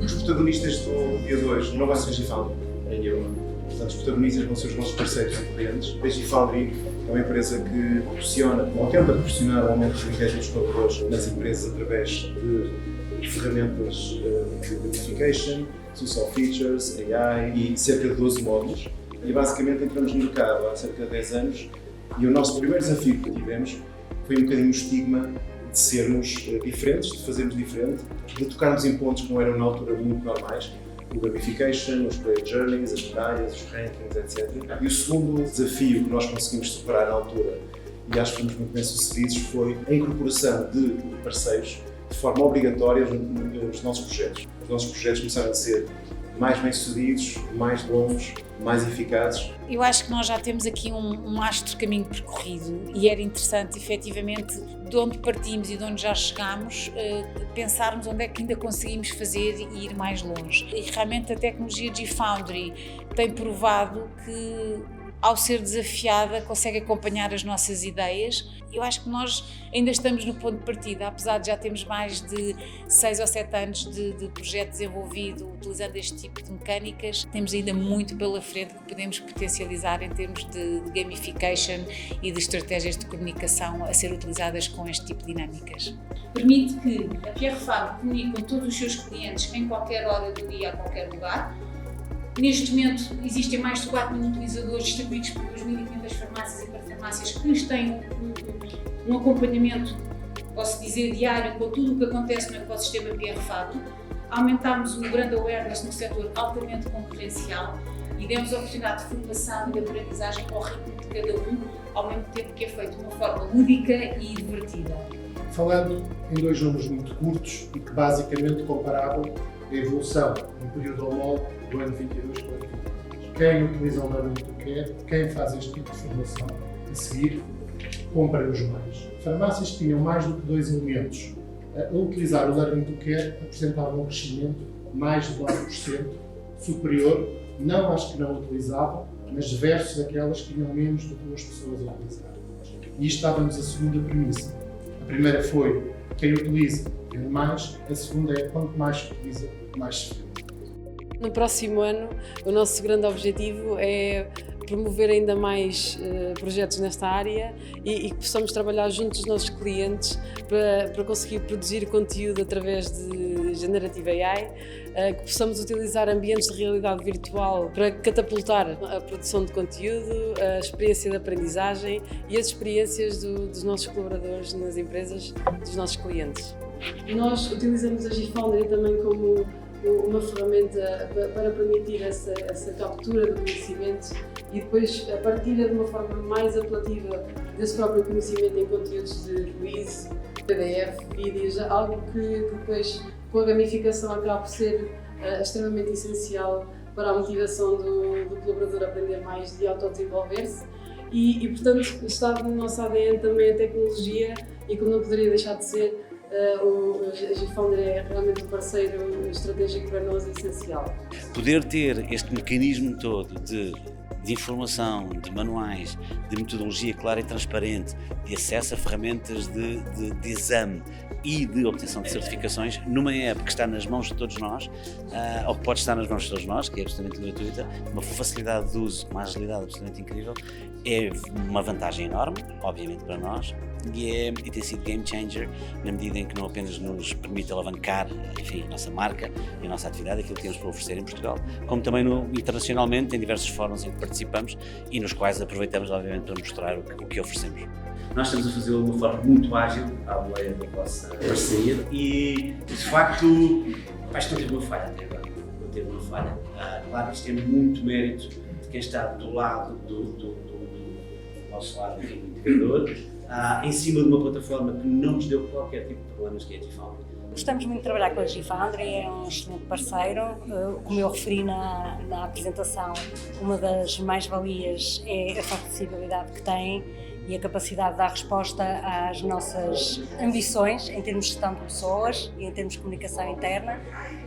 Os protagonistas do dia de hoje não vai ser a Gfoundry em Euro. Portanto, os protagonistas vão ser os nossos parceiros e clientes. A Gfoundry é uma empresa que proporciona, ou tenta proporcionar o aumento do engagement dos colaboradores nas empresas através de ferramentas de gamification, social features, AI e cerca de 12 módulos. E basicamente entramos no mercado há cerca de 10 anos e o nosso primeiro desafio que tivemos foi um bocadinho o estigma de sermos diferentes, de fazermos diferente, de tocarmos em pontos que não eram na altura muito normais, o gamification, os player journeys, as medalhas, os rankings, etc. E o segundo desafio que nós conseguimos superar na altura, e acho que fomos muito bem sucedidos, foi a incorporação de parceiros de forma obrigatória nos nossos projetos. Os nossos projetos começaram a ser mais bem-sucedidos, mais longos, mais eficazes. Eu acho que nós já temos aqui um vasto caminho percorrido e era interessante, efetivamente, de onde partimos e de onde já chegámos, pensarmos onde é que ainda conseguimos fazer e ir mais longe. E realmente a tecnologia Gfoundry tem provado que, ao ser desafiada, consegue acompanhar as nossas ideias. Eu acho que nós ainda estamos no ponto de partida, apesar de já termos mais de 6 ou 7 anos de projeto desenvolvido utilizando este tipo de mecânicas, temos ainda muito pela frente que podemos potencializar em termos de gamification e de estratégias de comunicação a ser utilizadas com este tipo de dinâmicas. Permite que a Pierre Fabre comunique com todos os seus clientes em qualquer hora do dia, a qualquer lugar. Neste momento existem mais de 4 mil utilizadores distribuídos por 2.500 farmácias e parafarmácias que lhes têm um acompanhamento, posso dizer, diário com tudo o que acontece no ecossistema Pierre Fabre. Aumentámos o brand awareness no setor altamente concorrencial e demos a oportunidade de formação e de aprendizagem ao ritmo de cada um, ao mesmo tempo que é feito de uma forma lúdica e divertida. Falando em dois números muito curtos e que basicamente comparavam a evolução no período homólogo do ano 22 para o ano 23. Quem utiliza o Learning to Care, quem faz este tipo de formação a seguir, compra-os mais. Farmácias que tinham mais do que 2 elementos a utilizar o Learning to Care apresentavam um crescimento mais de 9% superior, não às que não utilizavam, mas versus aquelas que tinham menos de 2 pessoas a utilizar. E isto estávamos a segunda premissa. A primeira foi quem utiliza vende mais, a segunda é quanto mais se utiliza, mais se vende. No próximo ano, o nosso grande objetivo é promover ainda mais projetos nesta área e que possamos trabalhar junto dos nossos clientes para conseguir produzir conteúdo através de Generative AI, que possamos utilizar ambientes de realidade virtual para catapultar a produção de conteúdo, a experiência de aprendizagem e as experiências dos nossos colaboradores nas empresas, dos nossos clientes. Nós utilizamos a Gfoundry também como uma ferramenta para permitir essa captura do conhecimento e depois a partilha de uma forma mais apelativa desse próprio conhecimento em conteúdos de quiz, PDF, vídeos, algo que depois com a gamificação acaba por ser extremamente essencial para a motivação do colaborador a aprender mais, de autodesenvolver-se e portanto está no nosso ADN também a tecnologia e como não poderia deixar de ser, a Gfoundry é realmente um parceiro estratégico para nós essencial. Poder ter este mecanismo todo de informação, de manuais, de metodologia clara e transparente, de acesso a ferramentas de exame e de obtenção de certificações numa app que está nas mãos de todos nós, ou que pode estar nas mãos de todos nós, que é absolutamente gratuita, uma facilidade de uso, uma agilidade absolutamente incrível, é uma vantagem enorme, obviamente para nós, e tem sido game changer na medida em que não apenas nos permite alavancar, enfim, a nossa marca e a nossa atividade, aquilo que temos para oferecer em Portugal, como também internacionalmente em diversos fóruns em que participamos e nos quais aproveitamos, obviamente, para mostrar o que oferecemos. Nós estamos a fazê-lo de uma forma muito ágil, à boleia da vossa parceria e, de facto, acho que não teve uma falha até agora. Não teve uma falha. Claro que isto tem muito mérito de quem está do lado do nosso lado, enfim, do integrador, em cima de uma plataforma que não nos deu qualquer tipo de problemas, que é a Gfoundry. Gostamos muito de trabalhar com a Gfoundry, é um excelente parceiro. Como eu referi na apresentação, uma das mais-valias é a flexibilidade que tem e a capacidade de dar resposta às nossas ambições em termos de gestão de pessoas e em termos de comunicação interna.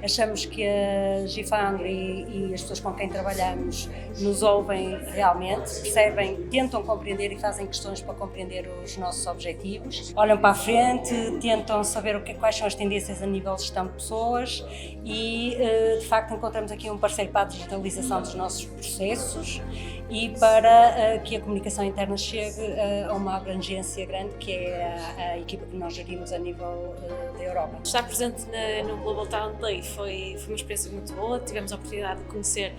Achamos que a GFoundry e as pessoas com quem trabalhamos nos ouvem realmente, percebem, tentam compreender e fazem questões para compreender os nossos objetivos, olham para a frente, tentam saber quais são as tendências a nível de gestão de pessoas e, de facto, encontramos aqui um parceiro para a digitalização dos nossos processos e para que a comunicação interna chegue a uma abrangência grande, que é a equipa que nós gerimos a nível da Europa. Estar presente no Global Talent Day foi uma experiência muito boa. Tivemos a oportunidade de conhecer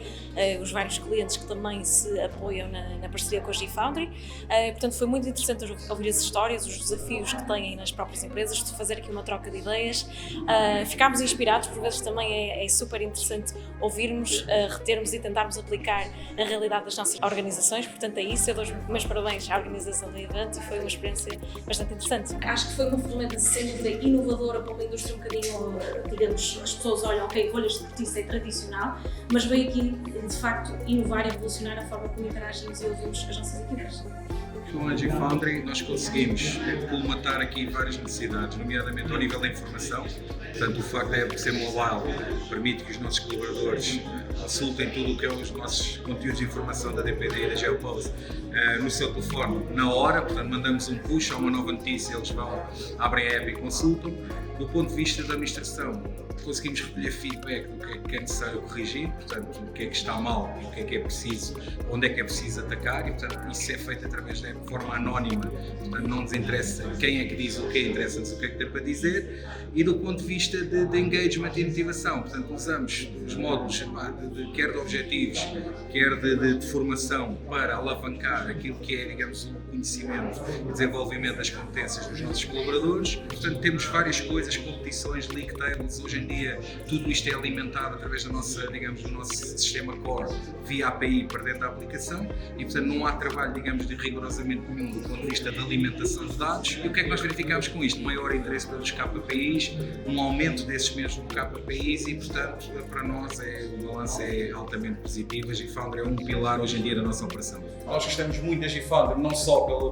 os vários clientes que também se apoiam na parceria com a GFoundry. Portanto, foi muito interessante ouvir as histórias, os desafios que têm nas próprias empresas, de fazer aqui uma troca de ideias. Ficámos inspirados, por vezes também é super interessante ouvirmos, retermos e tentarmos aplicar a realidade das nossas organizações. Portanto, é isso. Eu dou os meus parabéns à organização do evento e foi uma experiência bastante interessante. Acho que foi uma ferramenta sem dúvida inovadora para uma indústria um bocadinho, digamos, as pessoas olham, ok, rolhas de cortiça é tradicional, mas veio aqui, de facto, inovar e revolucionar a forma como interagimos e ouvimos as nossas equipas. Com a GFoundry nós conseguimos colmatar aqui várias necessidades, nomeadamente ao nível da informação. Portanto, o facto de ser mobile permite que os nossos colaboradores consultem tudo o que é os nossos conteúdos de informação da DPD e da Geopost no seu telefone na hora. Portanto, mandamos um push a uma nova notícia, eles vão, abrem a app e consultam. Do ponto de vista da administração, conseguimos recolher feedback do que é necessário corrigir, portanto, o que é que está mal e o que é preciso, onde é que é preciso atacar, e portanto isso é feito através de forma anónima, portanto não nos interessa quem é que diz o que, interessa-nos o que é que tem para dizer. E do ponto de vista de engagement e motivação, portanto usamos os módulos quer de objetivos, quer de formação para alavancar aquilo que é, digamos, o conhecimento e desenvolvimento das competências dos nossos colaboradores. Portanto, temos várias coisas, competições, league tables. Hoje em dia tudo isto é alimentado através da nossa, digamos, do nosso sistema core via API para dentro da aplicação e, portanto, não há trabalho, digamos, de rigorosamente nenhum do ponto de vista da alimentação de dados. E o que é que nós verificamos com isto? Maior interesse pelos KPIs, um aumento desses mesmos KPIs e, portanto, para nós o balanço é altamente positivo. A GFoundry é um pilar hoje em dia da nossa operação. Nós gostamos muito da GFoundry, não só pelo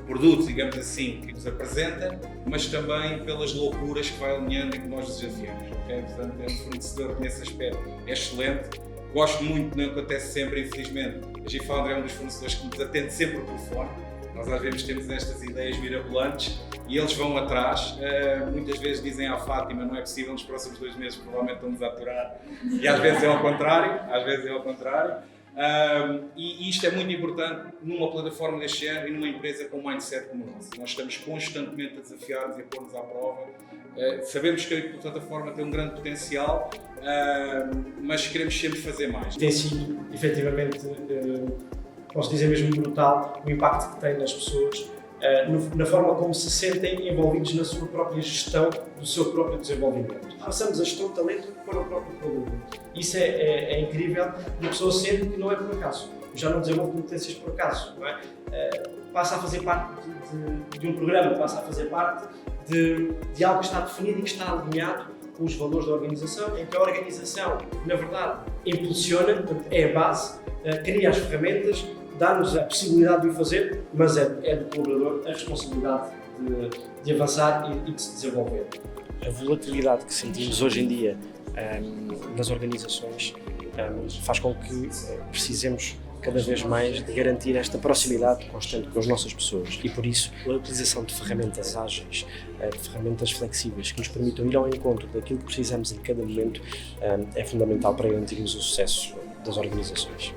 produto, digamos assim, que nos apresenta, mas também pelas loucuras que vai alinhando e que nós desafiamos. Okay? Portanto, é um fornecedor que nesse aspecto é excelente. Gosto muito, não acontece sempre, infelizmente. A GFoundry é um dos fornecedores que nos atende sempre por fone. Nós às vezes temos estas ideias mirabolantes e eles vão atrás. Muitas vezes dizem à Fátima, não é possível, nos próximos 2 meses provavelmente estão-nos a aturar. E às vezes é ao contrário, e isto é muito importante numa plataforma deste género e numa empresa com um mindset como o nosso. Nós estamos constantemente a desafiar-nos e a pôr-nos à prova. Sabemos que a plataforma tem um grande potencial, mas queremos sempre fazer mais. Tem sido, efetivamente, posso dizer mesmo brutal, o impacto que tem nas pessoas, na forma como se sentem envolvidos na sua própria gestão do seu próprio desenvolvimento. Passamos a gestão de talento para o próprio colaborador. Isso é incrível e a pessoa sente que não é por acaso. Eu já não desenvolvo competências por acaso, não é? Passa a fazer parte de um programa, passa a fazer parte de algo que está definido e que está alinhado com os valores da organização, em que a organização, na verdade, impulsiona, portanto, é a base, cria as ferramentas, dá-nos a possibilidade de o fazer, mas é do colaborador a responsabilidade de avançar e de se desenvolver. A volatilidade que sentimos hoje em dia nas organizações faz com que precisemos cada vez mais de garantir esta proximidade constante com as nossas pessoas e por isso a utilização de ferramentas ágeis, de ferramentas flexíveis que nos permitam ir ao encontro daquilo que precisamos em cada momento é fundamental para garantirmos o sucesso das organizações.